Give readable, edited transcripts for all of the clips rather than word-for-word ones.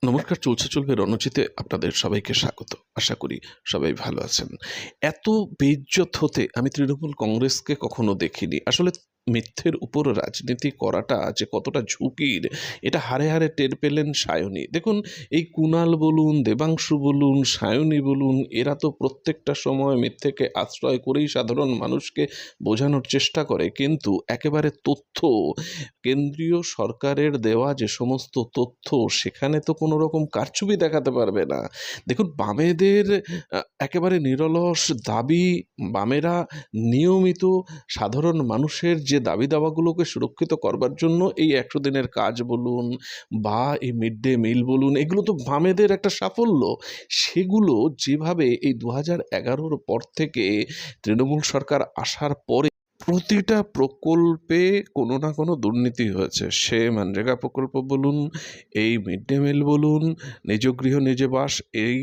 নমস্কার, চলছে চলবে রণজিতে আপনাদের সবাইকে স্বাগত। আশা করি সবাই ভালো আছেন। এত বেইজ্জত হতে আমি তৃণমূল কংগ্রেসকে কখনো দেখিনি। আসলে মিথ্যের উপর রাজনীতি করাটা যে কতটা ঝুঁকির, এটা হাড়ে হাড়ে টের পেলেন সায়নী। দেখুন, এই কুণাল বলুন, দেবাংশু বলুন, সায়নী বলুন, এরা তো প্রত্যেকটা সময় মিথ্যেকে আশ্রয় করেই সাধারণ মানুষকে বোঝানোর চেষ্টা করে। কিন্তু একেবারে তথ্য, কেন্দ্রীয় সরকারের দেওয়া যে সমস্ত তথ্য, সেখানে তো কোনো রকম কারচুপি দেখাতে পারবে না। দেখুন, বামেদের একেবারে নিরলস দাবি, বামেরা নিয়মিত সাধারণ মানুষের যে দাবি দাওয়াগুলোকে সুরক্ষিত করবার জন্য এই 100 দিনের কাজ বলুন বা এই মিড ডে মিল বলুন, এগুলো তো বামেদের একটা সাফল্য। সেগুলো যেভাবে এই 2011-র পর থেকে তৃণমূল সরকার আসার পরে প্রতিটা প্রকল্পে কোনো না কোনো দুর্নীতি হয়েছে। সে মনরেগা প্রকল্প বলুন, এই মিড ডে মিল বলুন, নিজ গৃহ নিজে বাস এই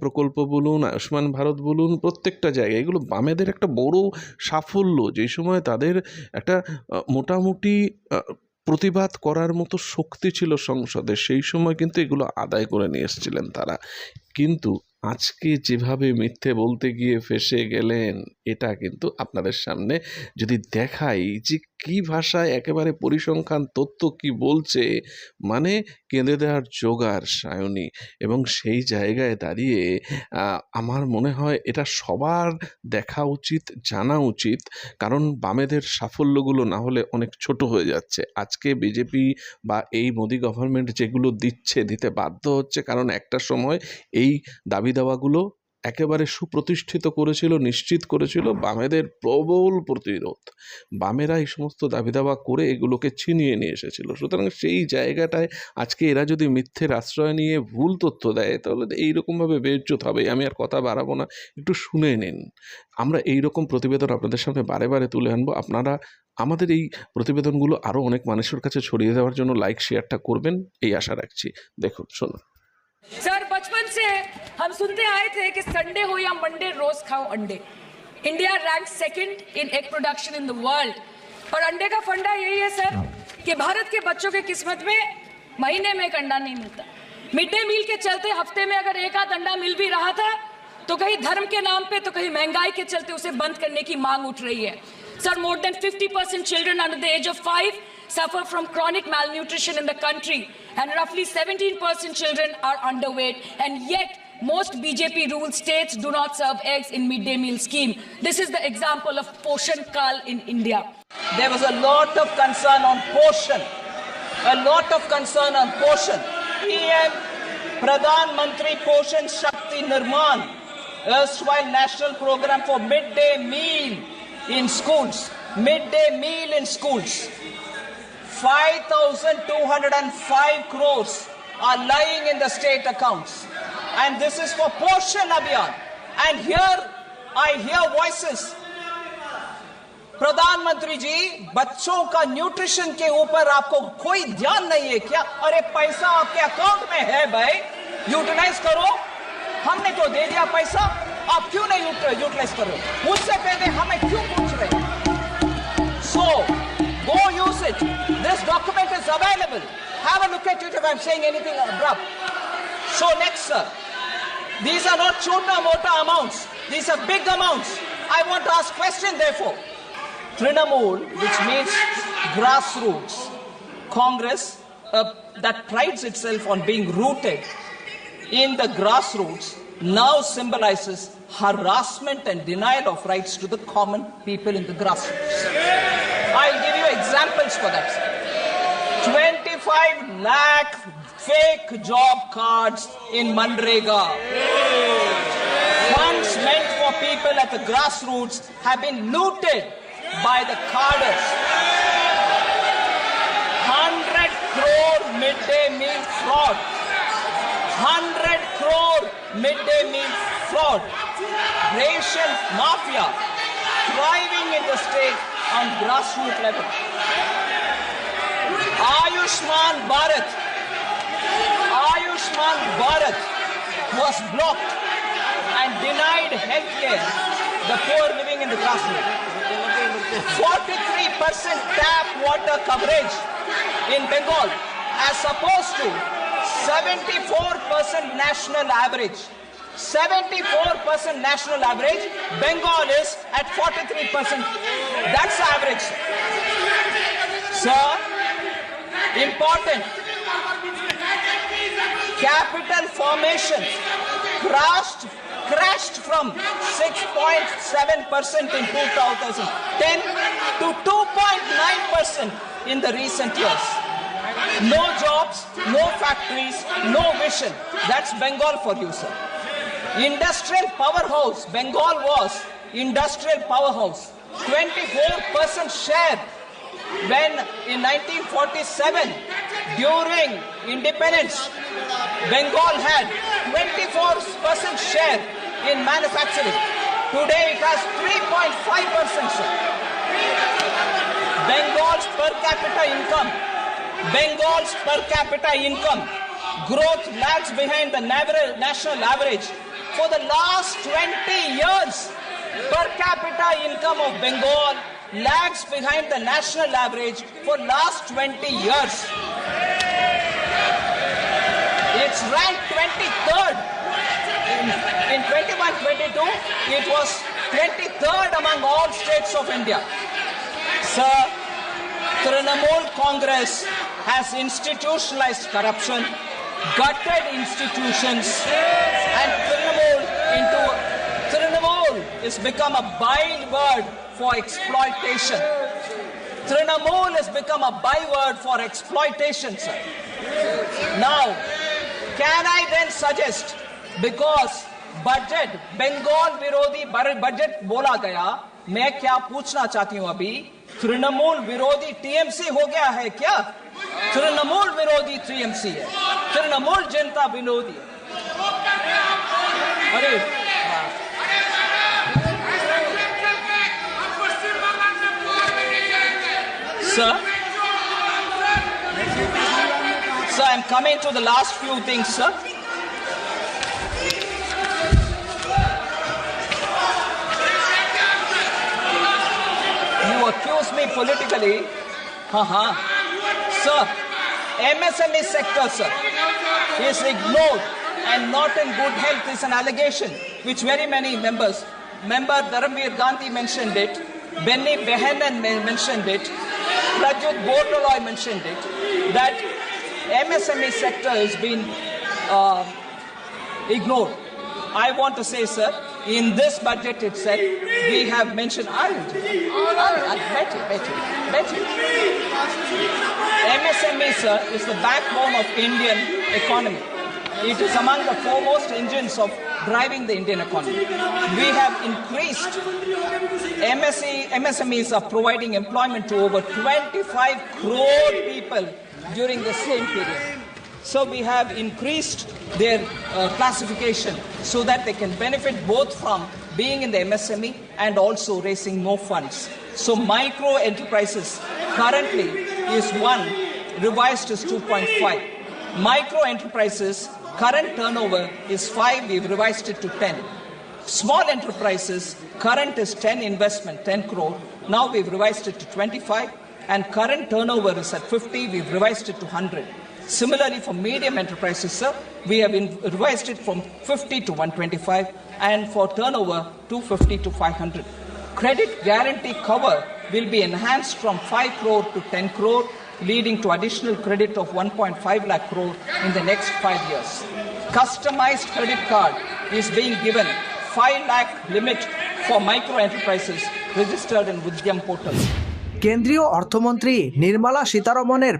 প্রকল্প বলুন, আয়ুষ্মান ভারত বলুন, প্রত্যেকটা জায়গায় এগুলো বামেদের একটা বড় সাফল্য। যেই সময় তাদের একটা মোটামুটি প্রতিবাদ করার মতো শক্তি ছিল সংসদে, সেই সময় কিন্তু এগুলো আদায় করে নিয়ে এসেছিলেন তারা। কিন্তু আজকে যেভাবে মিথ্যে বলতে গিয়ে ফেঁসে গেলেন, এটা কিন্তু আপনাদের সামনে যদি দেখাই যে কী ভাষায় একেবারে পরিসংখ্যান তথ্য কি বলছে, মানে কেঁদে দেওয়ার জোগাড় সায়নী। এবং সেই জায়গায় দাঁড়িয়ে আমার মনে হয় এটা সবার দেখা উচিত, জানা উচিত। কারণ বামেদের সাফল্যগুলো না হলে অনেক ছোট হয়ে যাচ্ছে। আজকে বিজেপি বা এই মোদি গভর্নমেন্ট যেগুলো দিতে বাধ্য হচ্ছে, কারণ একটা সময় এই দাবি দাওয়াগুলো একেবারে সুপ্রতিষ্ঠিত করেছিল, নিশ্চিত করেছিল বামেদের প্রবল প্রতিরোধ। বামেরা এই সমস্ত দাবি দাওয়া করে এগুলোকে ছিনিয়ে নিয়ে এসেছিল। সুতরাং সেই জায়গাটায় আজকে এরা যদি মিথ্যের আশ্রয় নিয়ে ভুল তথ্য দেয়, তাহলে এইরকমভাবে বেইজ্জত হবে। আমি আর কথা বাড়াবো না, একটু শুনে নিন। আমরা এইরকম প্রতিবেদন আপনাদের সামনে বারে বারে তুলে আনবো। আপনারা আমাদের এই প্রতিবেদনগুলো আরও অনেক মানুষের কাছে ছড়িয়ে দেওয়ার জন্য লাইক শেয়ারটা করবেন, এই আশা রাখছি। দেখুন, শুনুন। सर, बचपन से हम सुनते आए थे कि संडे हो या मंडे रोज खाओ अंडे। India rank second in egg production in the world. और अंडे का फंडा यही है सर कि भारत के बच्चों के किस्मत में महीने में एक अंडा नहीं मिलता। मिड डे मील के चलते हफ्ते में अगर एक आध अंडा मिल भी रहा था, तो कहीं धर्म के नाम पे तो कहीं महंगाई के चलते उसे बंद करने की मांग उठ रही है। Sir, more than 50% children under the age of 5 suffer from chronic malnutrition in the country, and roughly 17% children are underweight, and yet most BJP-ruled states do not serve eggs in midday meal scheme. This is the example of Poshan Kal in India. There was a lot of concern on Poshan, PM Pradhan Mantri Poshan Shakti Nirman, erstwhile national program for midday meal in schools. 5,205 crores are lying in the state accounts, and this is for Poshan Abhiyan. And here I hear voices, प्रधानमंत्री जी, बच्चों का nutrition के ऊपर आपको कोई ध्यान नहीं है क्या? अरे पैसा आपके अकाउंट में है भाई, यूटिलाइज करो। हमने तो दे दिया पैसा, आप क्यों नहीं यूटिलाइज कर रहे हो? मुझसे पहले हमें क्यों पूछ रहे हैं? So go use it. This document is available. Have a look at it if I'm saying anything abrupt. So next, sir, these are not chota mota amounts. These are big amounts. I want to ask question therefore. Trinamool, which means grassroots, Congress that prides itself on being rooted in the grassroots, now symbolizes harassment and denial of rights to the common people in the grassroots. I'll give you examples for that. 25 lakh fake job cards in Manrega. Funds meant for people at the grassroots have been looted by the carders. 100 crore midday meal fraud. 100 crore midday meal fraud. Ration mafia thriving in the state on grassroots level. Ayushman Bharat was blocked and denied health care the poor living in the grassroots. 43% tap water coverage in Bengal as opposed to 74% national average. 74% national average. Bengal is at 43%. That's the average. Sir, important. Capital formation crashed from 6.7% in 2010 to 2.9% in the recent years. No jobs, no factories, no vision. That's Bengal for you, sir. Industrial powerhouse. Bengal was industrial powerhouse. 24% share when in 1947 during independence Bengal had 24% share in manufacturing. Today it has 3.5%, sir. Bengal's per capita income growth lags behind the national average for the last 20 years. Per capita income of Bengal lags behind the national average for last 20 years. It's ranked 23rd. In 21-22, it was 23rd among all states of India. Sir, Trinamool Congress has institutionalized corruption, gutted institutions, and Trinamool has become a byword for exploitation. Trinamool has become a byword for exploitation, sir. Now, can I then suggest, because budget, Bengal विरोधी budget बोला गया, मैं क्या पूछना चाहती हूं अभी, तृणमूल विरोधी टीएमसी हो गया है क्या? तृणमूल विरोधी टीएमसी है, तृणमूल जनता विरोधी है. अरे Sir, I'm coming to the last few things, sir. You accuse me politically. Sir, MSME sector, sir, is ignored and not in good health is an allegation which very many members, Member Dharamveer Gandhi mentioned it, Benny Behanan mentioned it, Pradyut Bordoloi mentioned it, that MSME sector has been ignored. I want to say, sir, in this budget itself, we have mentioned, bet you. MSME, sir, is the backbone of Indian economy. It is among the foremost engines of driving the Indian economy. We have increased, MSMEs are providing employment to over 25 crore people during the same period. So we have increased their classification so that they can benefit both from being in the MSME and also raising more funds. So micro enterprises currently is 1, revised is 2.5. Micro enterprises current turnover is 5, we've revised it to 10. Small enterprises, current is 10 investment, 10 crore. Now we've revised it to 25, and current turnover is at 50, we've revised it to 100. Similarly, for medium enterprises, sir, we have revised it from 50 to 125, and for turnover, 250 to 500. Credit guarantee cover will be enhanced from 5 crore to 10 crore, leading to additional credit of 1.5 lakh crore in the next 5 years. Customized credit card is being given 5 lakh limit for micro enterprises registered in Vidyam portal. কেন্দ্রীয় অর্থমন্ত্রী নির্মলা সীতারমণের